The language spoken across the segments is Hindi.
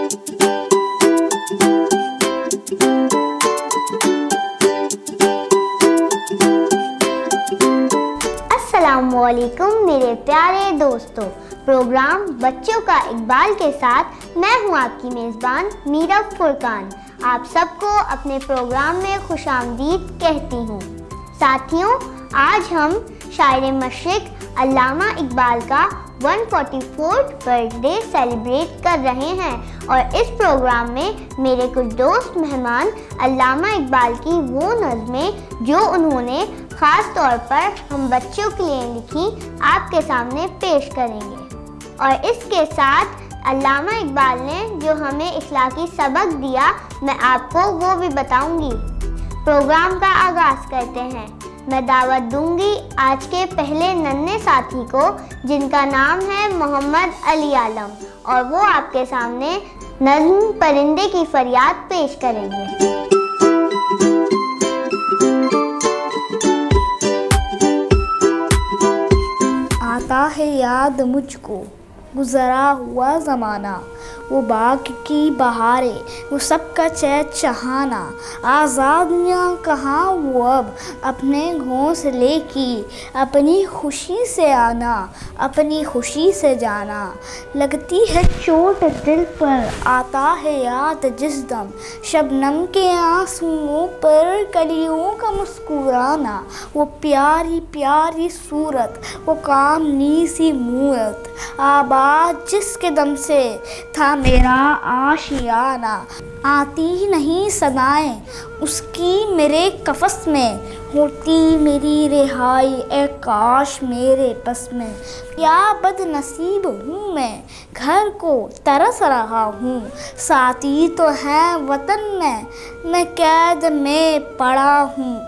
अस्सलामुअलैकुम मेरे प्यारे दोस्तों, प्रोग्राम बच्चों का इकबाल के साथ मैं हूं आपकी मेज़बान मीरा फुरकान। आप सबको अपने प्रोग्राम में खुशामदीद कहती हूं। साथियों, आज हम शायर मशरिक़ अल्लामा इकबाल का 144th बर्थडे सेलिब्रेट कर रहे हैं और इस प्रोग्राम में मेरे कुछ दोस्त मेहमान अल्लामा इकबाल की वो नज़में जो उन्होंने ख़ास तौर पर हम बच्चों के लिए लिखी आपके सामने पेश करेंगे। और इसके साथ अल्लामा इकबाल ने जो हमें इखलाकी सबक दिया मैं आपको वो भी बताऊंगी। प्रोग्राम का आगाज़ करते हैं। मैं दावत दूंगी आज के पहले नन्हे साथी को, जिनका नाम है मोहम्मद अली आलम, और वो आपके सामने नज़्म परिंदे की फरियाद पेश करेंगे। आता है याद मुझको गुज़रा हुआ ज़माना, वो बाग की बहारें, वो सबका चहचहाना। आज़ादियाँ कहाँ वो अब अपने घोंसले की, अपनी खुशी से आना, अपनी खुशी से जाना। लगती है चोट दिल पर, आता है याद जिस दम, शबनम के आंसुओं पर कलियों का मुस्कुराना। वो प्यारी प्यारी सूरत, वो कामनी सी मूरत, आबाद जिसके दम से था मेरा आशियाना। आती नहीं सदाएं उसकी मेरे कफ़स में, होती मेरी रिहाई ए काश मेरे बस में। क्या बदनसीब हूँ मैं, घर को तरस रहा हूँ, साथी तो है वतन में, मैं कैद में पड़ा हूँ।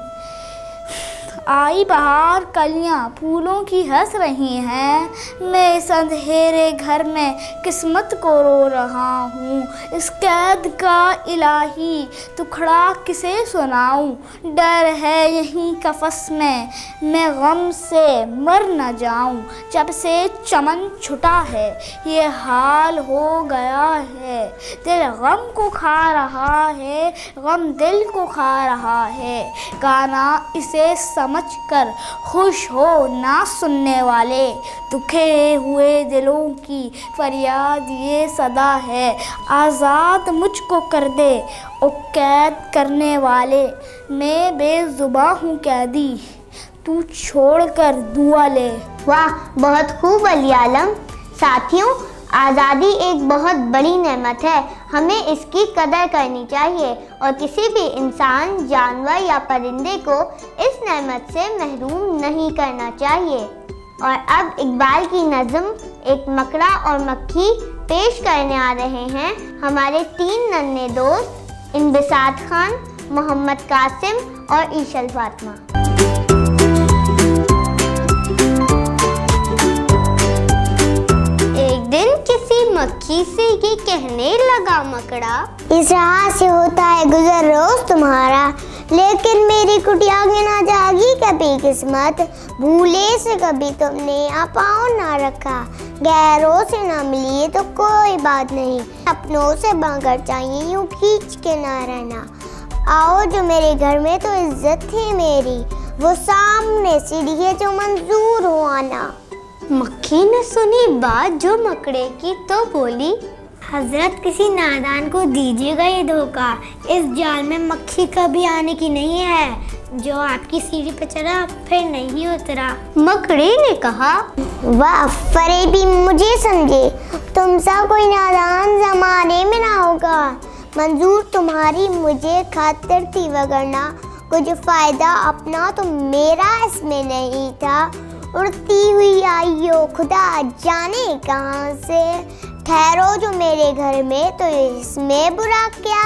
आई बहार कलियाँ फूलों की हंस रही हैं, मैं इस अंधेरे घर में किस्मत को रो रहा हूँ। इस कैद का इलाही टुकड़ा किसे सुनाऊँ, डर है यहीं कफ़स में मैं गम से मर न जाऊँ। जब से चमन छुटा है ये हाल हो गया है, दिल गम को खा रहा है, गम दिल को खा रहा है। गाना इसे समझ कर खुश हो ना सुनने वाले, दुखे हुए दिलों की फरियाद ये सदा है। आज़ाद मुझको कर दे ओ कैद करने वाले, मैं बेजुबां हूँ कैदी, तू छोड़ कर दुआ ले। वाह, बहुत खूब अली आलम। साथियों, आज़ादी एक बहुत बड़ी नेमत है, हमें इसकी कदर करनी चाहिए और किसी भी इंसान, जानवर या परिंदे को इस नेमत से महरूम नहीं करना चाहिए। और अब इकबाल की नज़्म एक मकड़ा और मक्खी पेश करने आ रहे हैं हमारे 3 नन्हे दोस्त इनबिसात खान, मोहम्मद कासिम और ईशल फातिमा। मक्खी से ये कहने लगा मकड़ा, इस राह से होता है गुजर रोज तुम्हारा, लेकिन मेरी कुटिया के ना जागी कभी किस्मत। भूले से कभी तुमने आ पाँव ना रखा, गैरों से ना मिली तो कोई बात नहीं, अपनों से बांगर चाहिए यूं खींच के ना रहना। आओ जो मेरे घर में तो इज्जत है मेरी, वो सामने सीढ़ी है जो मंजूर हो आना। मक्खी ने सुनी बात जो मकड़े की तो बोली, हजरत किसी नादान को दीजिएगा ये धोखा, इस जाल में मक्खी कभी आने की नहीं है, जो आपकी सीढ़ी पे चढ़ा फिर नहीं उतरा। मकड़े ने कहा, वाह फरेबी मुझे समझे, तुम सा कोई नादान जमाने में ना होगा। मंजूर तुम्हारी मुझे खातिर थी वगरना, कुछ फायदा अपना तो मेरा इसमें नहीं था। उड़ती हुई आइयो खुदा जाने कहाँ से, ठहरो जो मेरे घर में तो इसमें बुरा क्या।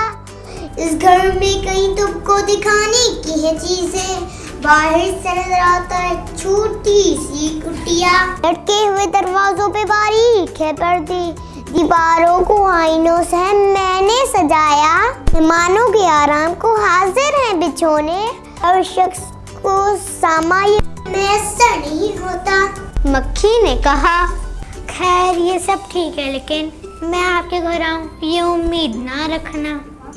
इस घर में कहीं तुमको दिखाने की है चीजें, बाहर से नजर आता है छोटी सी कुटिया। लटके हुए दरवाजों पे बारीक है पर्दे, दीवारों को आईनों से मैंने सजाया। मेहमानों के आराम को हाजिर है बिछोने, हर शख्स को सामा मैसर नहीं होता। मक्खी ने कहा, खैर ये सब ठीक है, लेकिन मैं आपके घर आऊं ये उम्मीद ना रखना।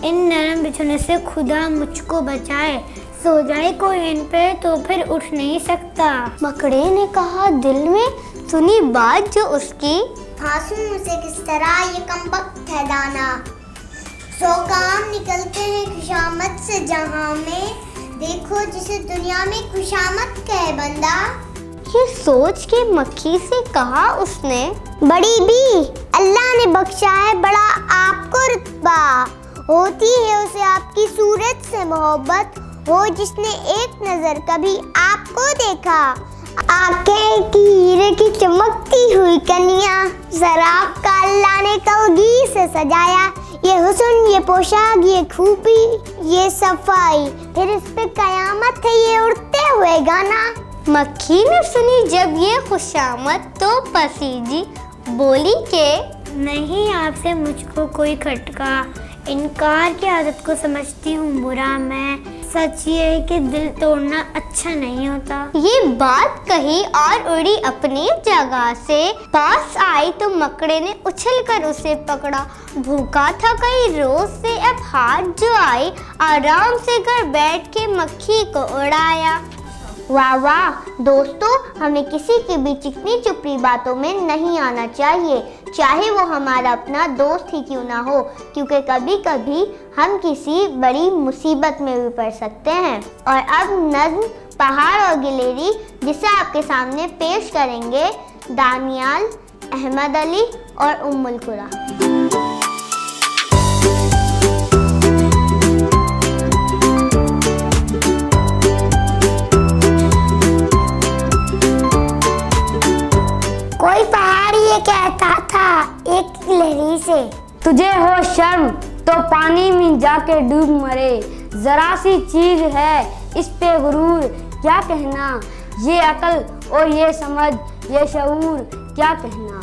इन नरम बिछोने से खुदा मुझको बचाए, सो जाए कोई इन पे तो फिर उठ नहीं सकता। मकड़े ने कहा दिल में सुनी बात जो उसकी, फांसूं मुझसे किस तरह ये कमबख्त है दाना, सौ काम निकलते हैं खुशामद से जहां में, देखो जिसे दुनिया में खुशामद कहे बंदा। ये सोच के मक्खी से कहा उसने, बड़ी भी अल्लाह ने बख्शा है बड़ा आपको रुतबा, होती है उसे आपकी सूरत से मोहब्बत, हो जिसने एक नजर कभी आपको देखा, आंखें की हीरे की चमकती हुई कनिया, शराब का अल्लाह ने कलगी से सजाया, ये हुस्न ये पोशाक ये खूबी ये सफाई, फिर इस पे कयामत है ये उड़ते हुए गाना। मक्खी ने सुनी जब ये खुशामद तो पसीजी, बोली के नहीं आपसे मुझको कोई खटका, इनकार की आदत को समझती हूँ बुरा मैं, सच ये है कि दिल तोड़ना अच्छा नहीं होता। ये बात कही और उड़ी अपनी जगह से, पास आई तो मकड़े ने उछलकर उसे पकड़ा, भूखा था कई रोज से अब हाथ जो आई, आराम से घर बैठ के मक्खी को उड़ाया। वाह वाह दोस्तों, हमें किसी की भी चिकनी चुपड़ी बातों में नहीं आना चाहिए, चाहे वो हमारा अपना दोस्त ही क्यों ना हो, क्योंकि कभी कभी हम किसी बड़ी मुसीबत में भी पड़ सकते हैं। और अब नज़्म पहाड़ और गिलेरी जिसे आपके सामने पेश करेंगे दानियाल, अहमद अली और उम्मुल कुरा। कोई पहाड़ी ये कहता था एक गिलहरी से, तुझे हो शर्म तो पानी में जाके डूब मरे, जरा सी चीज है इस पे गुरूर क्या कहना, ये अकल और ये समझ ये शऊर क्या कहना,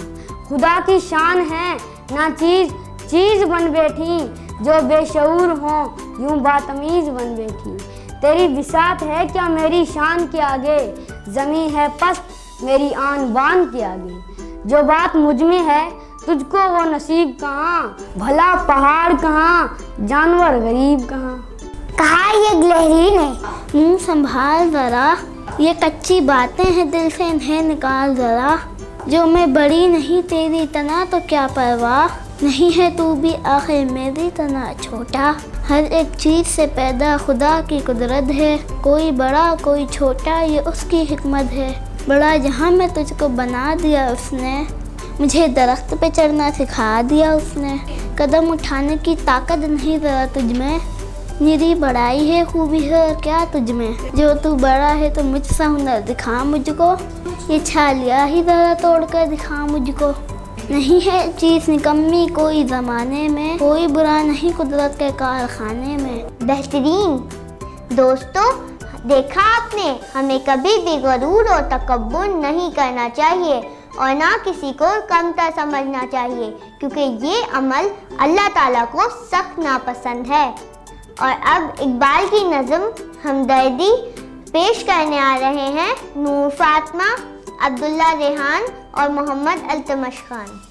खुदा की शान है ना चीज चीज बन बैठी, जो बेशऊर हो यूं बातमीज बन बैठी, तेरी बिसात है क्या मेरी शान के आगे, जमी है पस्त मेरी आन बान के आगे, जो बात मुझ में है तुझको वो नसीब कहाँ, भला पहाड़ कहाँ जानवर गरीब कहाँ। कहा ये गिलहरी ने, मुंह संभाल जरा, ये कच्ची बातें हैं दिल से इन्हें निकाल जरा, जो मैं बड़ी नहीं तेरी तना तो क्या परवाह, नहीं है तू भी आखिर मेरी तना छोटा, हर एक चीज से पैदा खुदा की कुदरत है, कोई बड़ा कोई छोटा ये उसकी हिकमत है, बड़ा जहाँ मैं तुझको बना दिया उसने, मुझे दरख्त पे चढ़ना सिखा दिया उसने, कदम उठाने की ताकत नहीं जरा तुझ में, मेरी बड़ाई है खूबी है और क्या तुझ में, जो तू बड़ा है तो मुझसा हुनर दिखा मुझको, ये छालिया ही जरा तोड़ कर दिखा मुझको, नहीं है चीज निकम्मी कोई ज़माने में, कोई बुरा नहीं कुदरत के कारखाने में। बेहतरीन दोस्तों, देखा आपने, हमें कभी भी गरूर और तकब्बुर नहीं करना चाहिए और ना किसी को कमतर समझना चाहिए, क्योंकि ये अमल अल्लाह ताला को सख्त नापसंद है। और अब इकबाल की नज़्म हमदर्दी पेश करने आ रहे हैं नूर फातिमा, अब्दुल्ला रेहान और मोहम्मद अल्तमश खान।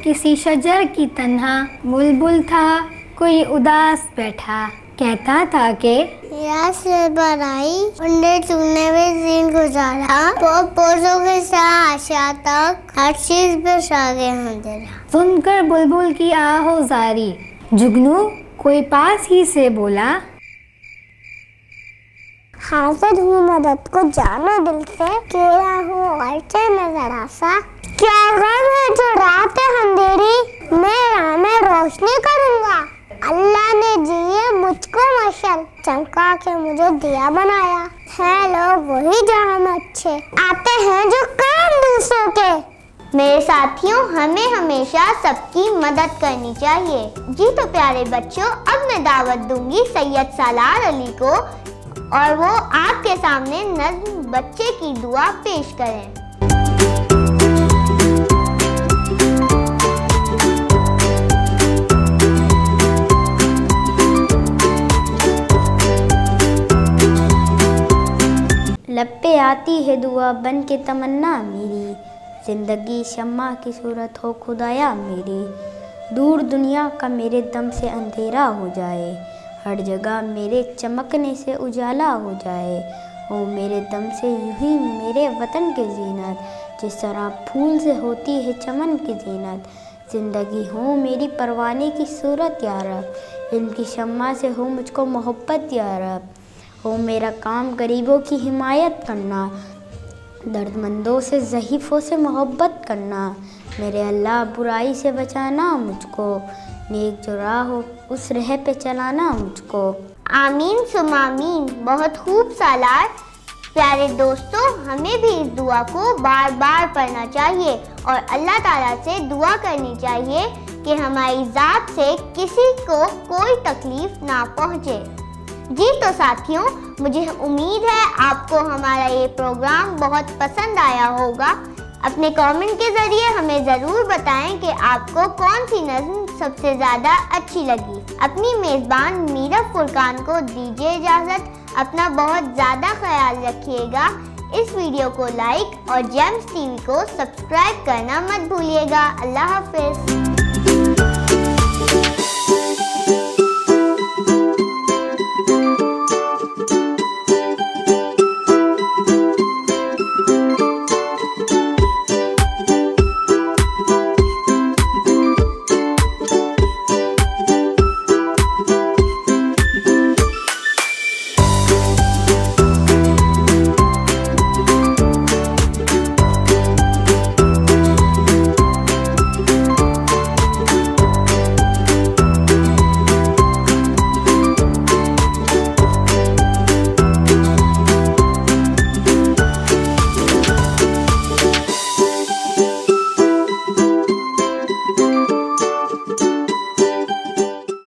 किसी शजर की तन्हा बुलबुल था कोई उदास बैठा, कहता था कि बनाई उन्हें तूने भी दिन गुजारा, पोसों के साथ आशा तक हर चीज पे सागे अंधेरा। सुनकर बुलबुल की आहो जारी, जुगनू कोई पास ही से बोला, हाजिर हूँ मदद को जानो दिल से, तेरा हूँ अरचे में जरा सा, क्या गम है जो रात है अंधेरी, मैं राह में रोशनी करूँगा, अल्लाह ने जिए मुझको मशल चमका के मुझे दिया बनाया, है लोग वही जहाँ में अच्छे आते हैं जो काम दूसरों के। मेरे साथियों, हमें हमेशा सबकी मदद करनी चाहिए। जी तो प्यारे बच्चों, अब मैं दावत दूंगी सैयद सालार अली को और वो आपके सामने नज़्म बच्चे की दुआ पेश करें। लब पे आती है दुआ बन के तमन्ना मेरी, ज़िंदगी शम्मा की सूरत हो खुदाया मेरी। दूर दुनिया का मेरे दम से अंधेरा हो जाए, हर जगह मेरे चमकने से उजाला हो जाए। हो मेरे दम से यूं ही मेरे वतन की जीनत, जिस तरह फूल से होती है चमन की जीनत। ज़िंदगी हो मेरी परवाने की सूरत या रब, इनकी शम्मा से हो मुझको मोहब्बत या रब। हो मेरा काम गरीबों की हिमायत करना, दर्दमंदों से ज़ईफ़ों से मोहब्बत करना। मेरे अल्लाह बुराई से बचाना मुझको, नेक जो राह हो उस राह पे चलाना मुझको। आमीन सुम आमीन। बहुत खूब सालार। प्यारे दोस्तों, हमें भी इस दुआ को बार बार पढ़ना चाहिए और अल्लाह ताला से दुआ करनी चाहिए कि हमारी ज़ात से किसी को कोई तकलीफ़ ना पहुँचे। जी तो साथियों, मुझे उम्मीद है आपको हमारा ये प्रोग्राम बहुत पसंद आया होगा। अपने कमेंट के ज़रिए हमें ज़रूर बताएं कि आपको कौन सी नज़्म सबसे ज़्यादा अच्छी लगी। अपनी मेज़बान मीरा फुरकान को दीजिए इजाज़त। अपना बहुत ज़्यादा ख्याल रखिएगा। इस वीडियो को लाइक और जेम्स टीवी को सब्सक्राइब करना मत भूलिएगा। अल्लाह हाफ़िज़।